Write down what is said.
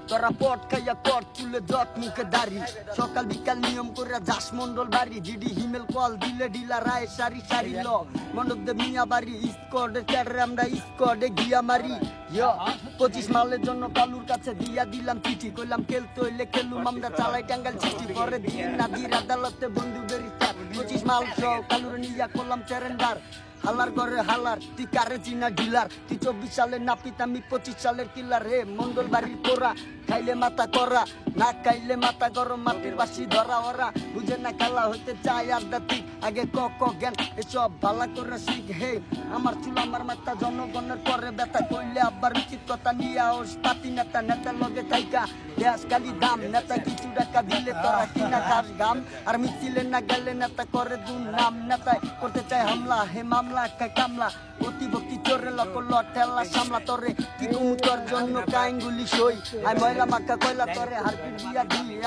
তোরা পট খাইয়া কট তুলে জট মুখে দাড়ি সকাল বিকাল নিয়ম করে যাস মন্ডল বাড়ি জিডি হিমেল কল দিলে ডিলা রায় সারি সারি ল মন্ডপ দে মিয়া বাড়ি স্কোয়াডে ক্যাডরে আমরা স্কোয়াডে গিয়া মারি 25 মালের জন্য কালুর কাছে দিয়া দিলাম চিঠি কইলাম খেলতে হইলে খেলুম আমরা চালাই টাঙ্গাল চিঠি পরে দিন নাদির আদালতে বন্ধু বেরিস্টার 25 মাল সহ কালুর নিয়া করলাম চেরেন্ডার হালার ঘরে হালার তুই কারে চিনা ডিলার তুই 24 সালের নাপিত আমি 25 সালের কিলার হে মন্ডল বাড়ির পোরা খাইলে মাথা করা না খাইলে মাথা গরম মাটির বাসি ধরা ওরা বুঝে না খেলা হইতে চায় আড্ডা তুই আগে ক জ্ঞান এসব ভালা করে শিখ হে আমার চুল আমার মাথা জনগণের পরে ব্যথা কইলে আবার উচিত কথা নিয়ে ওস পাতি নেতা নেতা লগে থাইকা দেশ খালি দাম নেতা কিছু টাকা দিলে তোরা কিনা খাস গাম আর মিছিলে না গেলে নেতা করে দুম নাম নেতায় করতে চায় হামলা হে মামলা কামলা অতি ভক্তি চোরে লক ঠেলা সামলা তোরে কি কমু তোর জন্য কাইঙ্গুলি সই আই ময়লা মাখা কয়লা তোরে হারপিট দিয়া দিই